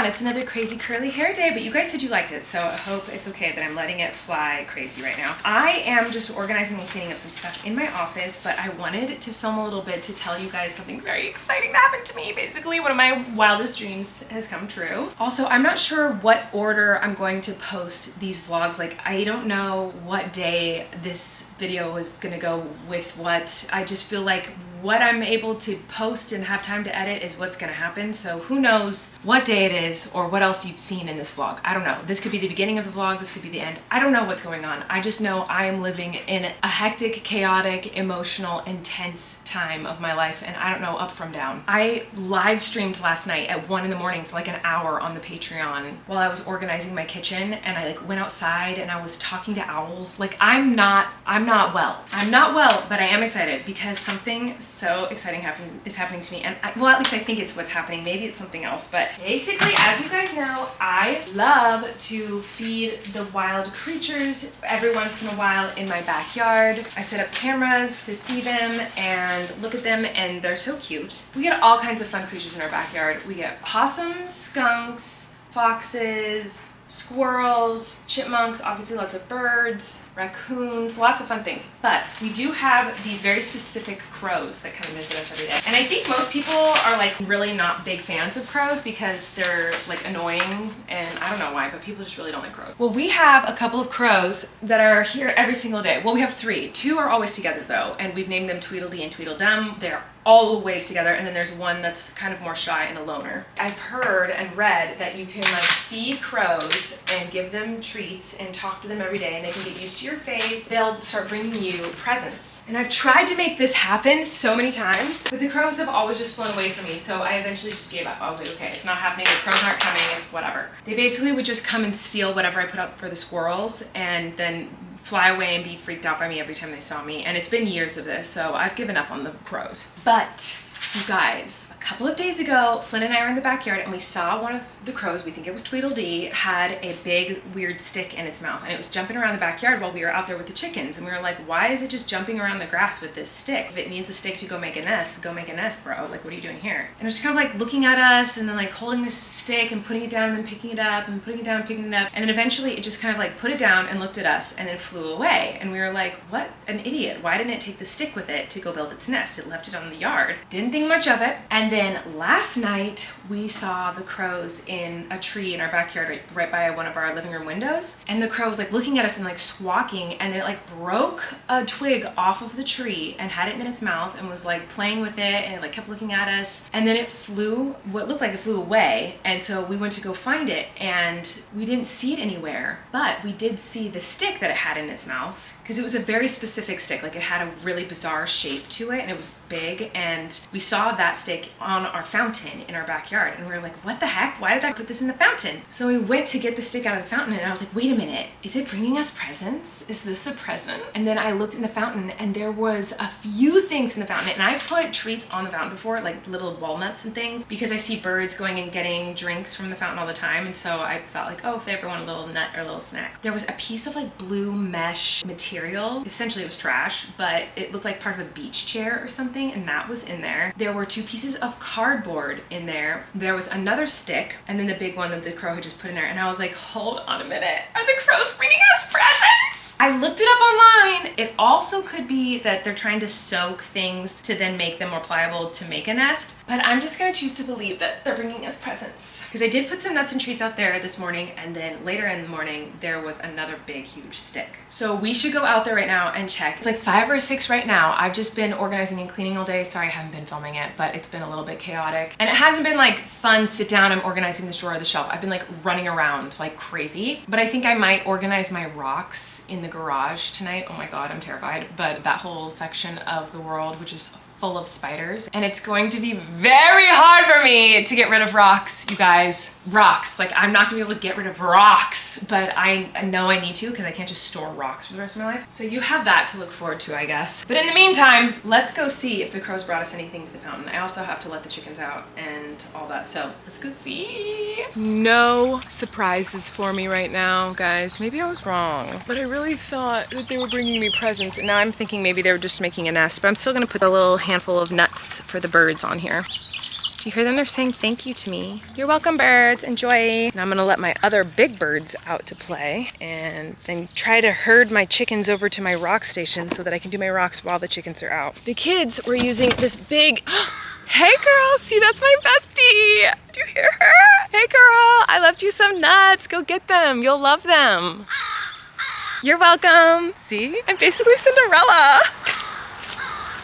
It's another crazy curly hair day, but you guys said you liked it, so I hope it's okay that I'm letting it fly crazy right now. I am just organizing and cleaning up some stuff in my office, but I wanted to film a little bit to tell you guys something very exciting that happened to me. Basically, one of my wildest dreams has come true. Also, I'm not sure what order I'm going to post these vlogs. Like, I don't know what day this video is gonna go with what. I just feel like what I'm able to post and have time to edit is what's gonna happen. So who knows what day it is or what else you've seen in this vlog. I don't know. This could be the beginning of the vlog, this could be the end. I don't know what's going on. I just know I am living in a hectic, chaotic, emotional, intense time of my life, and I don't know up from down. I live streamed last night at 1 in the morning for like an hour on the Patreon while I was organizing my kitchen, and I like went outside and I was talking to owls. Like, I'm not well. I'm not well, but I am excited because something so exciting is happening to me. And well, at least I think it's what's happening. Maybe it's something else. But basically, as you guys know, I love to feed the wild creatures every once in a while in my backyard. I set up cameras to see them and look at them, and they're so cute. We get all kinds of fun creatures in our backyard. We get possums, skunks, foxes, squirrels, chipmunks, obviously lots of birds, raccoons, lots of fun things. But we do have these very specific crows that come visit us every day. And I think most people are like really not big fans of crows because they're like annoying, and I don't know why, but people just really don't like crows. Well, we have a couple of crows that are here every single day. Well, we have 3. 2 are always together though, and we've named them Tweedledee and Tweedledum. They're always together, and then there's one that's kind of more shy and a loner. I've heard and read that you can like feed crows and give them treats and talk to them every day, and they can get used to your face. They'll start bringing you presents. And I've tried to make this happen so many times, but the crows have always just flown away from me, so I eventually just gave up. I was like, okay, it's not happening, the crows aren't coming, it's whatever. They basically would just come and steal whatever I put up for the squirrels and then fly away and be freaked out by me every time they saw me. And it's been years of this, so I've given up on the crows. But you guys, a couple of days ago, Flynn and I were in the backyard and we saw one of the crows, we think it was Tweedledee, had a big weird stick in its mouth, and it was jumping around the backyard while we were out there with the chickens. And we were like, why is it just jumping around the grass with this stick? If it needs a stick to go make a nest, bro. Like, what are you doing here? And it was kind of like looking at us and then like holding this stick and putting it down and then picking it up and putting it down, picking it up. And then eventually it just kind of like put it down and looked at us and then flew away. And we were like, what an idiot. Why didn't it take the stick with it to go build its nest? It left it on the yard. Didn't think much of it. And then last night we saw the crows in a tree in our backyard right by one of our living room windows. And the crow was like looking at us and like squawking, and it like broke a twig off of the tree and had it in its mouth and was like playing with it, and it like kept looking at us. And then it flew, what looked like it flew away. And so we went to go find it and we didn't see it anywhere, but we did see the stick that it had in its mouth, because it was a very specific stick. Like, it had a really bizarre shape to it and it was big, and we saw that stick on our fountain in our backyard, and we were like, what the heck? Why did I put this in the fountain? So we went to get the stick out of the fountain, and I was like, wait a minute, is it bringing us presents? Is this the present? And then I looked in the fountain and there was a few things in the fountain, and I've put treats on the fountain before, like little walnuts and things, because I see birds going and getting drinks from the fountain all the time, and so I felt like, oh, if they ever want a little nut or a little snack. There was a piece of like blue mesh material. Essentially it was trash, but it looked like part of a beach chair or something, and that was in there. There were 2 pieces of cardboard in there. There was another stick, and then the big one that the crow had just put in there. And I was like, hold on a minute, are the crows bringing us presents? I looked it up online. It also could be that they're trying to soak things to then make them more pliable to make a nest, but I'm just gonna choose to believe that they're bringing us presents. Because I did put some nuts and treats out there this morning, and then later in the morning there was another big huge stick. So we should go out there right now and check. It's like 5 or 6 right now. I've just been organizing and cleaning all day. Sorry I haven't been filming it, but it's been a little bit chaotic. And it hasn't been like fun, sit down, I'm organizing this drawer or the shelf. I've been like running around like crazy, but I think I might organize my rocks in the garage tonight. Oh my god, I'm terrified. But that whole section of the world, which is full of spiders, and it's going to be very hard for me to get rid of rocks, you guys. Rocks. Like, I'm not gonna be able to get rid of rocks, but I know I need to, because I can't just store rocks for the rest of my life. So you have that to look forward to, I guess. But in the meantime, let's go see if the crows brought us anything to the fountain. I also have to let the chickens out and all that, so let's go see. No surprises for me right now, guys. Maybe I was wrong, but I really thought that they were bringing me presents, and now I'm thinking maybe they were just making a nest, but I'm still gonna put a little handful of nuts for the birds on here. you hear them? They're saying thank you to me. You're welcome, birds. Enjoy. Now I'm gonna let my other big birds out to play and then try to herd my chickens over to my rock station so that I can do my rocks while the chickens are out. The kids were using this big, hey girl, see that's my bestie. Do you hear her? Hey girl, I left you some nuts. Go get them, you'll love them. You're welcome. See, I'm basically Cinderella.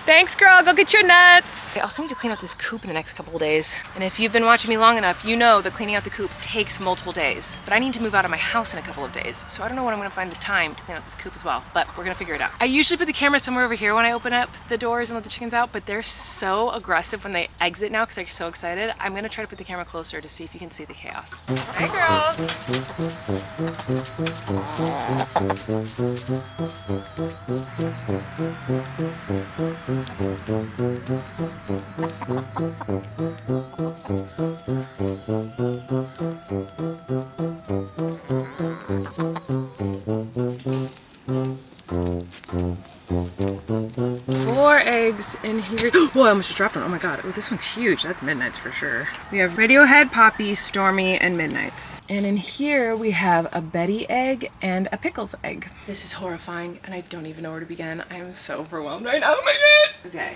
Thanks, girl. Go get your nuts. I also need to clean out this coop in the next couple of days. And if you've been watching me long enough, you know that cleaning out the coop takes multiple days. But I need to move out of my house in a couple of days. So I don't know when I'm gonna find the time to clean out this coop as well. But we're gonna figure it out. I usually put the camera somewhere over here when I open up the doors and let the chickens out, but they're so aggressive when they exit now because they're so excited. I'm gonna try to put the camera closer to see if you can see the chaos. Hi, girls. Four eggs in here. Whoa, I almost just dropped one. Oh my god. Oh, this one's huge. That's Midnight's for sure. We have Radiohead, Poppy, Stormy, and Midnight's. And in here we have a Betty egg and a Pickles egg. This is horrifying and I don't even know where to begin. I am so overwhelmed right now. Oh my god. Okay.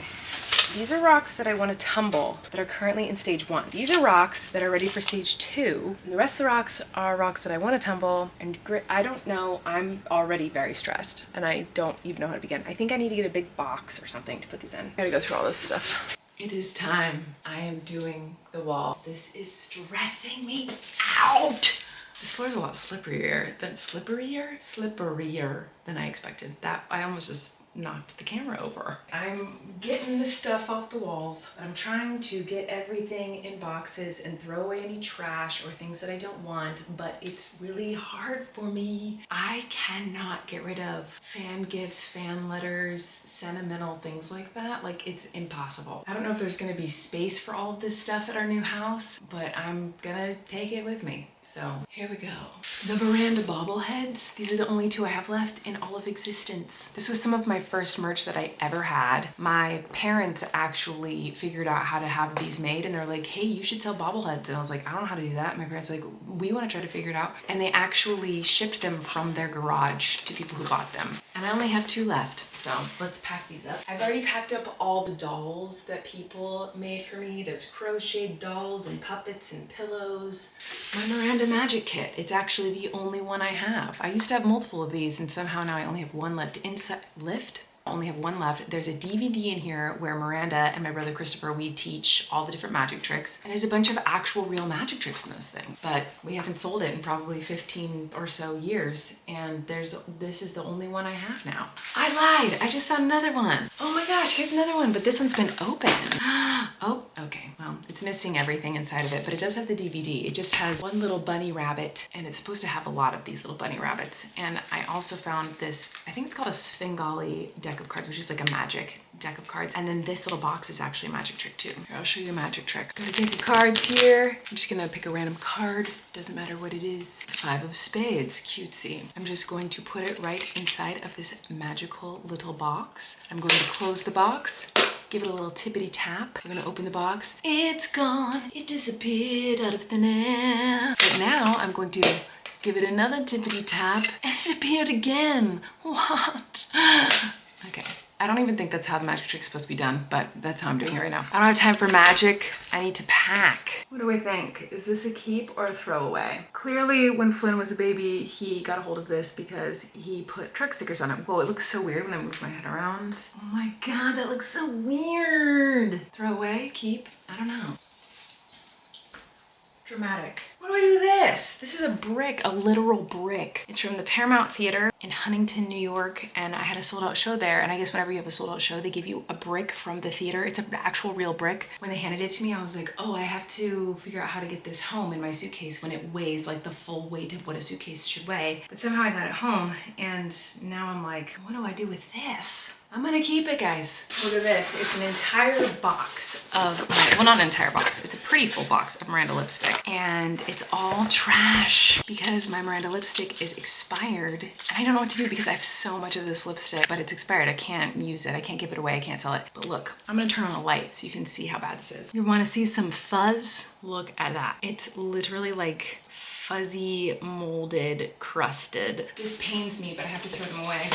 These are rocks that I want to tumble that are currently in stage 1. These are rocks that are ready for stage 2. And the rest of the rocks are rocks that I want to tumble and grit. I don't know. I'm already very stressed and I don't even know how to begin. I think I need to get a big box or something to put these in. I gotta go through all this stuff. It is time. I am doing the wall. This is stressing me out. This floor is a lot slipperier than I expected. That I almost just knocked the camera over. I'm getting this stuff off the walls. I'm trying to get everything in boxes and throw away any trash or things that I don't want, but it's really hard for me. I cannot get rid of fan gifts, fan letters, sentimental things like that. Like, it's impossible. I don't know if there's gonna be space for all of this stuff at our new house, but I'm gonna take it with me. So here we go. The Miranda bobbleheads. These are the only 2 I have left in all of existence. This was some of my first merch that I ever had. My parents actually figured out how to have these made and they're like, hey, you should sell bobbleheads. And I was like, I don't know how to do that. My parents were like, we want to try to figure it out. And they actually shipped them from their garage to people who bought them. And I only have 2 left. So let's pack these up. I've already packed up all the dolls that people made for me. There's crocheted dolls and puppets and pillows. My Miranda Magic Kit. It's actually the only one I have. I used to have multiple of these and somehow now I only have one left. I only have one left. There's a DVD in here where Miranda and my brother Christopher, we teach all the different magic tricks. And there's a bunch of actual real magic tricks in this thing. But we haven't sold it in probably 15 or so years. And this is the only one I have now. I lied, I just found another one. Oh my gosh, here's another one, but this one's been open. Oh, okay, well, it's missing everything inside of it, but it does have the DVD. It just has one little bunny rabbit, and it's supposed to have a lot of these little bunny rabbits. And I also found this, I think it's called a Svengali deck of cards, which is like a magic deck of cards. And then this little box is actually a magic trick too. Here, I'll show you a magic trick. Gonna take the cards here. I'm just gonna pick a random card. Doesn't matter what it is. 5 of spades, cutesy. I'm just going to put it right inside of this magical little box. I'm going to close the box, give it a little tippity tap. I'm gonna open the box. It's gone, it disappeared out of thin air. But now I'm going to give it another tippity tap and it appeared again. What? Okay. I don't even think that's how the magic trick's supposed to be done, but that's how I'm doing it right now. I don't have time for magic. I need to pack. What do I think? Is this a keep or a throwaway? Clearly, when Flynn was a baby, he got a hold of this because he put truck stickers on it. Whoa, it looks so weird when I move my head around. Oh my god, that looks so weird. Throwaway, keep, I don't know. Dramatic. What do I do with this? This is a brick, a literal brick. It's from the Paramount Theater in Huntington, New York, and I had a sold out show there, and I guess whenever you have a sold out show, they give you a brick from the theater. It's an actual real brick. When they handed it to me, I was like, oh, I have to figure out how to get this home in my suitcase when it weighs like the full weight of what a suitcase should weigh. But somehow I got it home, and now I'm like, what do I do with this? I'm gonna keep it, guys. Look at this. It's an entire box of, well, not an entire box. It's a pretty full box of Miranda lipstick. And it's all trash because my Miranda lipstick is expired. And I don't know what to do because I have so much of this lipstick, but it's expired. I can't use it. I can't give it away. I can't sell it. But look, I'm gonna turn on a light so you can see how bad this is. You wanna see some fuzz? Look at that. It's literally like fuzzy, molded, crusted. This pains me, but I have to throw them away.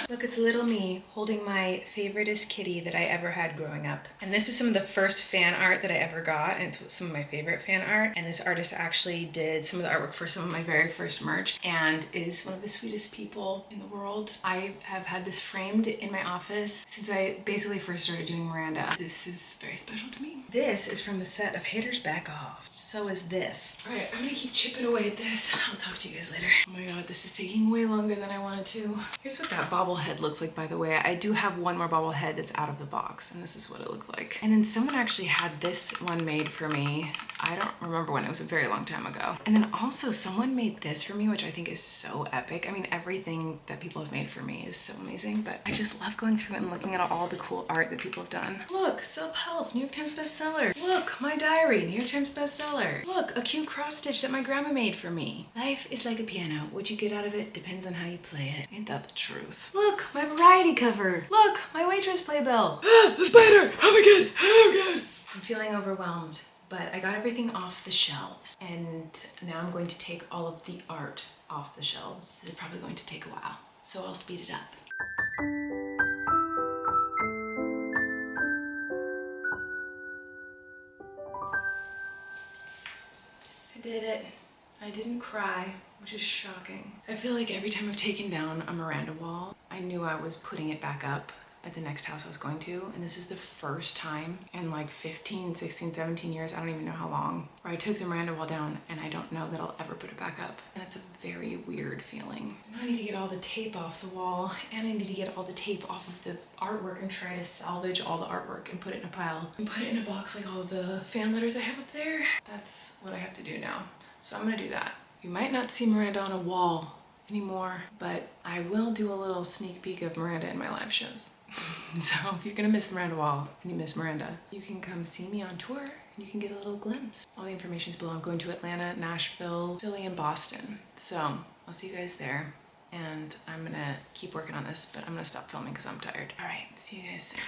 Look, it's little me holding my favoriteest kitty that I ever had growing up. And this is some of the first fan art that I ever got, and it's some of my favorite fan art. And this artist actually did some of the artwork for some of my very first merch and is one of the sweetest people in the world. I have had this framed in my office since I basically first started doing Miranda. This is very special to me. This is from the set of Haters Back Off. So is this. All right, I'm gonna keep chipping away at this. I'll talk to you guys later. Oh my God, this is taking way longer than I wanted to. Here's what that bobblehead looks like, by the way. I do have one more bobblehead that's out of the box, and this is what it looked like. And then someone actually had this one made for me. I don't remember when, it was a very long time ago. And then also someone made this for me, which I think is so epic. I mean, everything that people have made for me is so amazing, but I just love going through and looking at all the cool art that people have done. Look, self-help, New York Times bestseller. Look, my diary, New York Times bestseller. Look, a cute cross stitch that my grandma made for me. Life is like a piano. What you get out of it depends on how you play it. Ain't that the truth? Look, my variety cover. Look, my waitress playbill. The spider! Oh my God! Oh God! I'm feeling overwhelmed, but I got everything off the shelves, and now I'm going to take all of the art off the shelves. It's probably going to take a while, so I'll speed it up. I did it. I didn't cry, which is shocking. I feel like every time I've taken down a Miranda wall, I knew I was putting it back up at the next house I was going to. And this is the first time in like 15, 16, 17 years, I don't even know how long, where I took the Miranda wall down and I don't know that I'll ever put it back up. And that's a very weird feeling. Now I need to get all the tape off the wall, and I need to get all the tape off of the artwork and try to salvage all the artwork and put it in a pile and put it in a box like all of the fan letters I have up there. That's what I have to do now. So I'm gonna do that. You might not see Miranda on a wall anymore, but I will do a little sneak peek of Miranda in my live shows. So if you're gonna miss the Miranda wall and you miss Miranda, you can come see me on tour and you can get a little glimpse. All the information's below. I'm going to Atlanta, Nashville, Philly, and Boston. So I'll see you guys there. And I'm gonna keep working on this, but I'm gonna stop filming because I'm tired. All right, see you guys soon.